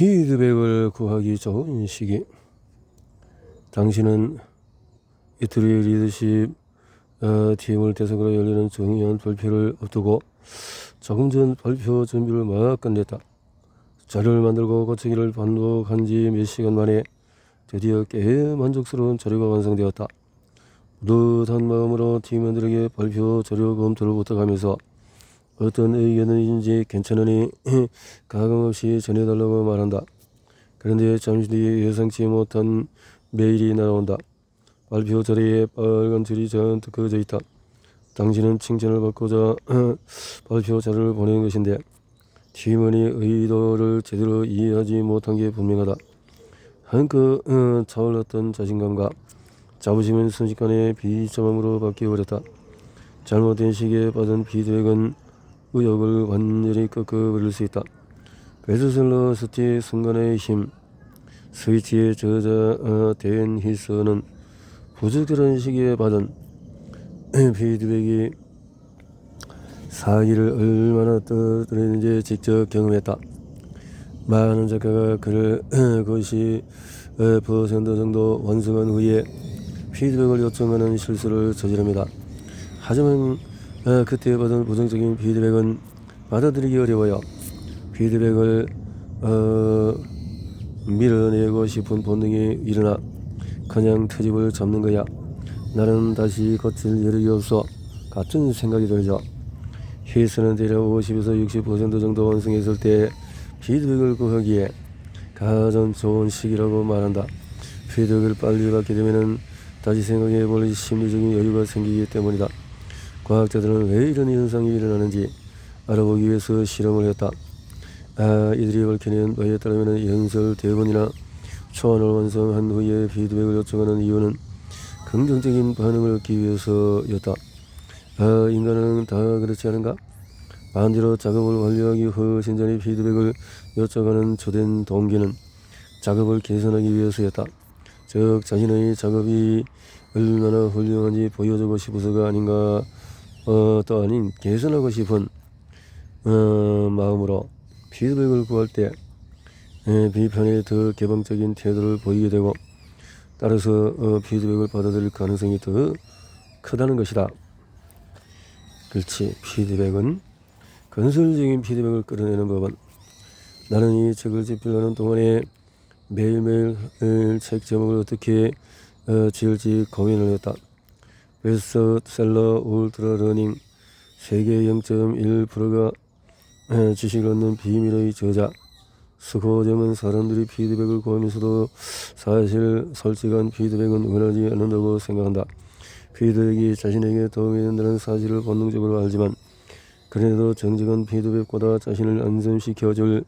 피드백을 구하기 좋은 시기. 당신은 이틀의 리더십 팀을 대상으로 열리는 중요한 발표를 앞두고 조금 전 발표 준비를 막 끝냈다. 자료를 만들고 고치기를 반복한 지 몇 시간 만에 드디어 꽤 만족스러운 자료가 완성되었다. 뿌듯한 마음으로 팀원들에게 발표 자료 검토를 부탁하면서 어떤 의견인지 괜찮으니 가감없이 전해달라고 말한다. 그런데 잠시 뒤에 예상치 못한 메일이 날아온다. 발표 자리에 빨간 줄이 잔뜩 그어져 있다. 당신은 칭찬을 받고자 발표 자료를 보낸 것인데 팀원이 의도를 제대로 이해하지 못한 게 분명하다. 한껏 차올랐던 자신감과 자부심은 순식간에 비참함으로 바뀌어버렸다. 잘못된 시기에 받은 피드백은 의욕을 완전히 꺾어버릴 수 있다. 베스트셀러 스티 순간의 힘. 스위치의 저자 댄 히스는 부적절한 시기에 받은 피드백이 사기를 얼마나 떨어뜨리는지 직접 경험했다. 많은 작가가 그를 그것이 % 정도 완성한 후에 피드백을 요청하는 실수를 저지릅니다. 하지만 그때 받은 부정적인 피드백은 받아들이기 어려워요. 피드백을 밀어내고 싶은 본능이 일어나 그냥 트집을 잡는 거야. 나는 다시 고칠 여력이 없어 같은 생각이 들죠. 히스는 대략 50에서 60% 정도 완성했을 때 피드백을 구하기에 가장 좋은 시기라고 말한다. 피드백을 빨리 받게 되면 다시 생각해 볼 심리적인 여유가 생기기 때문이다. 과학자들은 왜 이런 현상이 일어나는지 알아보기 위해서 실험을 했다. 이들이 밝혀낸 바에 따르면 연설 대본이나 초안을 완성한 후에 피드백을 요청하는 이유는 긍정적인 반응을 얻기 위해서였다. 인간은 다 그렇지 않은가? 반대로 작업을 완료하기 훨씬 전에 피드백을 요청하는 주된 동기는 작업을 개선하기 위해서였다. 즉 자신의 작업이 얼마나 훌륭한지 보여주고 싶어서가 아닌가 또 아닌 개선하고 싶은 마음으로 피드백을 구할 때 비판에 더 개방적인 태도를 보이게 되고 따라서 피드백을 받아들일 가능성이 더 크다는 것이다. 그렇지. 피드백은 건설적인 피드백을 끌어내는 법은 나는 이 책을 집필하는 동안에 매일매일 책 제목을 어떻게 지을지 고민을 했다. 베스트셀러 울트라 러닝 세계 0.1%가 지식을 얻는 비밀의 저자. 스코점은 사람들이 피드백을 구하면서도 사실 솔직한 피드백은 원하지 않는다고 생각한다. 피드백이 자신에게 도움이 된다는 사실을 본능적으로 알지만 그래도 정직한 피드백보다 자신을 안심시켜줄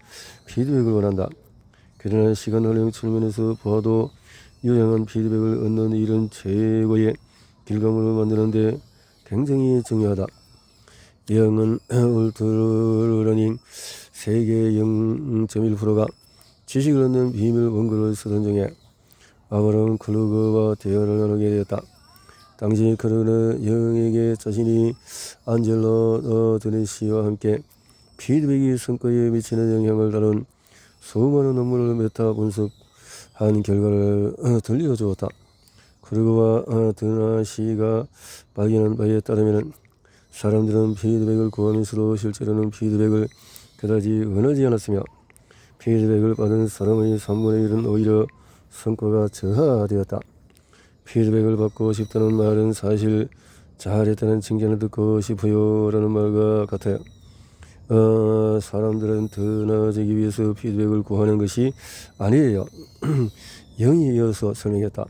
피드백을 원한다. 그러나 시간 활용 측면에서 보아도 유용한 피드백을 얻는 일은 최고의 길감을 만드는데 굉장히 중요하다. 영은 울트러러닝 세계 0.1%가 지식을 얻는 비밀 원고를 쓰던 중에 아브라함 클루거와 대화를 나누게 되었다. 당시 그는 영에게 자신이 안젤로 드네시와 함께 피드백이 성과에 미치는 영향을 다룬 수많은 논문을 메타 분석한 결과를 들려주었다. 클루거와 드네시가 발견한 바에 따르면 사람들은 피드백을 구하면서도 실제로는 피드백을 그다지 원하지 않았으며 피드백을 받은 사람의 3분의 1은 오히려 성과가 저하되었다. 피드백을 받고 싶다는 말은 사실 잘했다는 칭찬을 듣고 싶어요 라는 말과 같아요. 사람들은 더 나아지기 위해서 피드백을 구하는 것이 아니에요. 영이 이어서 설명했다.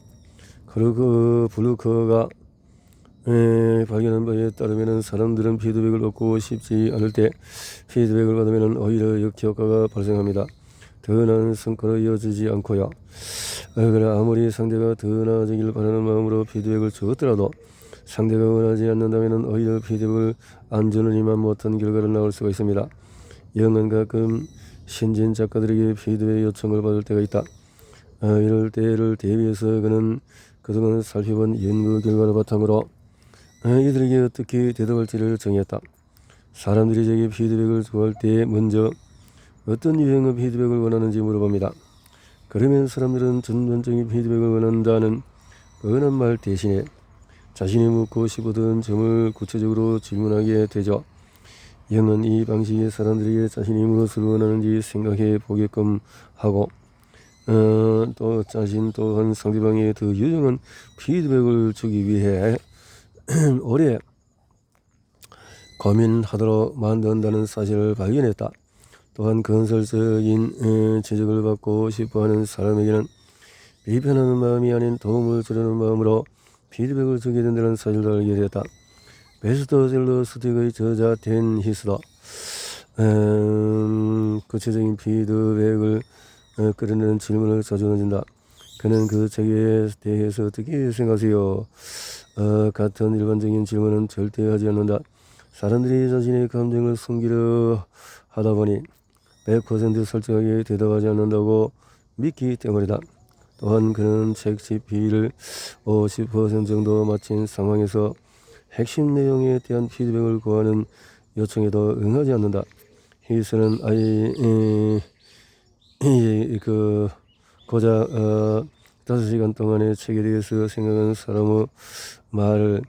그리고 블루커가 발견한 바에 따르면 사람들은 피드백을 얻고 싶지 않을 때 피드백을 받으면 오히려 역효과가 발생합니다. 더 나은 성과로 이어지지 않고요. 그러나 아무리 상대가 더 나아지길 바라는 마음으로 피드백을 주었더라도 상대가 원하지 않는다면 오히려 피드백을 안 주는 이만 못한 결과를 나올 수가 있습니다. 영은 가끔 신진 작가들에게 피드백 요청을 받을 때가 있다. 이럴 때를 대비해서 그는 그동안 살펴본 연구 결과를 바탕으로 이들에게 어떻게 대답할지를 정했다. 사람들이 제게 피드백을 구할 때 먼저 어떤 유형의 피드백을 원하는지 물어봅니다. 그러면 사람들은 전반적인 피드백을 원한다는 뻔한 말 대신에 자신이 묻고 싶었던 점을 구체적으로 질문하게 되죠. 영은 이 방식이 사람들에게 자신이 무엇을 원하는지 생각해 보게끔 하고 또 자신 또한 상대방에 더 유용한 피드백을 주기 위해 오래 고민하도록 만든다는 사실을 발견했다. 또한 건설적인 지적을 받고 싶어하는 사람에게는 비판하는 마음이 아닌 도움을 주려는 마음으로 피드백을 주게 된다는 사실도 알게 되었다. 베스트셀러 스틱의 저자 댄 히스도 구체적인 피드백을 끌어내는 질문을 자주 던진다. 그는 그 책에 대해서 어떻게 생각하세요? 같은 일반적인 질문은 절대 하지 않는다. 사람들이 자신의 감정을 숨기려 하다 보니 100% 솔직하게 대답하지 않는다고 믿기 때문이다. 또한 그는 책 집필을 50% 정도 마친 상황에서 핵심 내용에 대한 피드백을 구하는 요청에도 응하지 않는다. 히스는 아예 고작 5시간 동안의 책에 대해서 생각하는 사람의 말을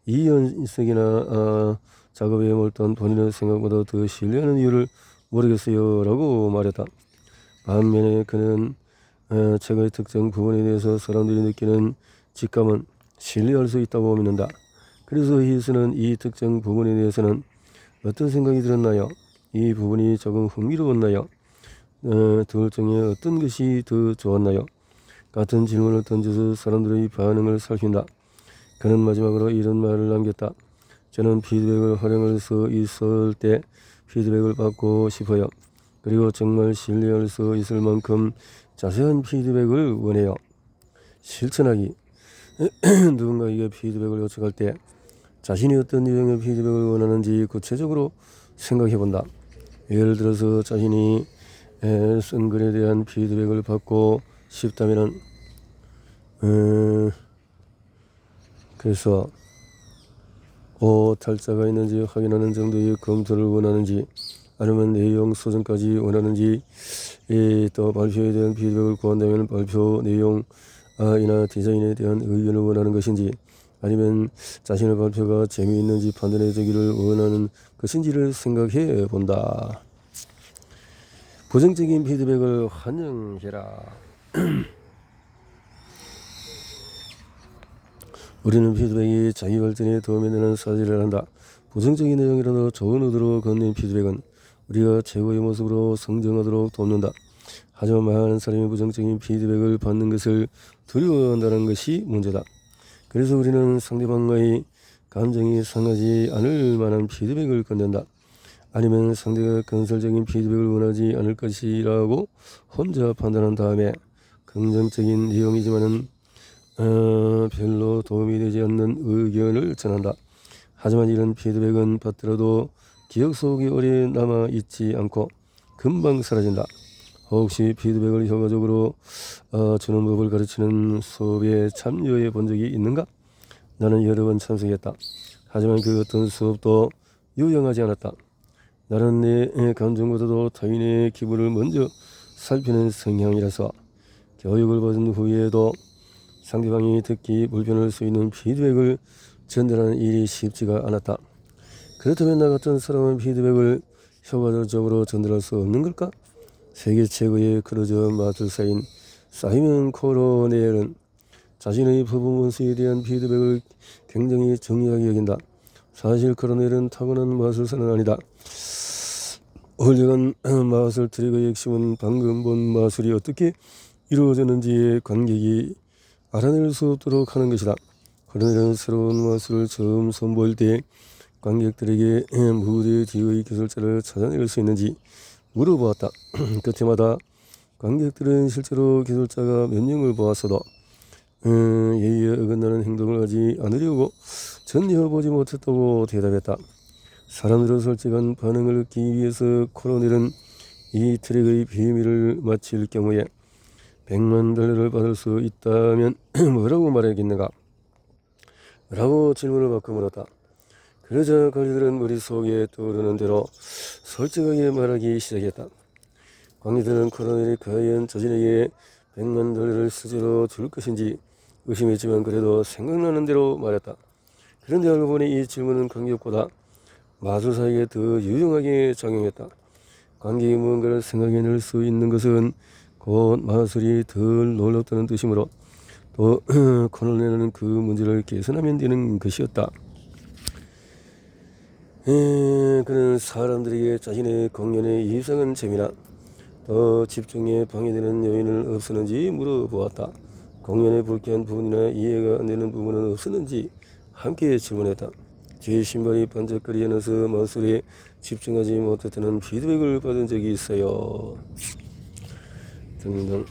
2연속이나 작업에 몰두한 본인의 생각보다 더 신뢰하는 이유를 모르겠어요 라고 말했다. 반면에 그는 책의 특정 부분에 대해서 사람들이 느끼는 직감은 신뢰할 수 있다고 믿는다. 그래서 히스는 이 특정 부분에 대해서는 어떤 생각이 들었나요? 이 부분이 조금 흥미로웠나요? 둘 중에 어떤 것이 더 좋았나요? 같은 질문을 던져서 사람들의 반응을 살핀다. 그는 마지막으로 이런 말을 남겼다. 저는 피드백을 활용할 수 있을 때 피드백을 받고 싶어요. 그리고 정말 신뢰할 수 있을 만큼 자세한 피드백을 원해요. 실천하기. 누군가에게 피드백을 요청할 때 자신이 어떤 유형의 피드백을 원하는지 구체적으로 생각해 본다. 예를 들어서 자신이 쓴 글에 대한 피드백을 받고 싶다면 그래서 오탈자가 있는지 확인하는 정도의 검토를 원하는지 아니면 내용 수정까지 원하는지 또 발표에 대한 피드백을 구한다면 발표 내용이나 디자인에 대한 의견을 원하는 것인지 아니면 자신의 발표가 재미있는지 판단해 주기를 원하는 것인지를 생각해 본다. 부정적인 피드백을 환영해라. 우리는 피드백이 자기 발전에 도움이 되는 사실을 한다. 부정적인 내용이라도 좋은 의도로 건넨 피드백은 우리가 최고의 모습으로 성장하도록 돕는다. 하지만 많은 사람이 부정적인 피드백을 받는 것을 두려워한다는 것이 문제다. 그래서 우리는 상대방의 감정이 상하지 않을 만한 피드백을 건넨다. 아니면 상대가 건설적인 피드백을 원하지 않을 것이라고 혼자 판단한 다음에 긍정적인 내용이지만은 별로 도움이 되지 않는 의견을 전한다. 하지만 이런 피드백은 받더라도 기억 속에 오래 남아 있지 않고 금방 사라진다. 혹시 피드백을 효과적으로 주는 법을 가르치는 수업에 참여해 본 적이 있는가? 나는 여러 번 참석했다. 하지만 그 어떤 수업도 유용하지 않았다. 나는 내 감정보다도 타인의 기분을 먼저 살피는 성향이라서 교육을 받은 후에도 상대방이 듣기 불편할 수 있는 피드백을 전달하는 일이 쉽지가 않았다. 그렇다면 나 같은 사람은 피드백을 효과적으로 전달할 수 없는 걸까? 세계 최고의 크루저 마술사인 사이먼 코로넬은 자신의 퍼포먼스에 대한 피드백을 굉장히 정리하게 여긴다. 사실 코로넬은 타고난 마술사는 아니다. 훌륭한 마술 트릭의 핵심은 방금 본 마술이 어떻게 이루어졌는지의 관객이 알아낼 수 없도록 하는 것이다. 코로넬은 새로운 마술을 처음 선보일 때 관객들에게 무대 뒤의 기술자를 찾아낼 수 있는지 물어보았다. 그때마다 관객들은 실제로 기술자가 몇 명을 보았어도 예의에 어긋나는 행동을 하지 않으려고 전혀 보지 못했다고 대답했다. 사람들의 솔직한 반응을 얻기 위해서 코로넬은 이 트랙의 비밀을 맞힐 경우에 $100만 받을 수 있다면 뭐라고 말하겠는가? 라고 질문을 받고 물었다. 그러자 관리들은 머릿속에 떠오르는 대로 솔직하게 말하기 시작했다. 관리들은 코로넬이 과연 자신에게 100만 달러를 수저로 줄 것인지 의심했지만 그래도 생각나는 대로 말했다. 그런데 알고 보니 이 질문은 관객보다 마술사에게 더 유용하게 작용했다. 관객이 무언가를 생각해낼 수 있는 것은 곧 마술이 덜 놀랍다는 뜻이므로 또 코넬은 그 문제를 개선하면 되는 것이었다. 그는 사람들에게 자신의 공연의 이상한 재미나 더 집중에 방해되는 요인은 없었는지 물어보았다. 공연에 불쾌한 부분이나 이해가 안 되는 부분은 없었는지 함께 질문했다. 제 신발이 반짝거리 않아서 마술에 집중하지 못했다는 피드백을 받은 적이 있어요. 등등.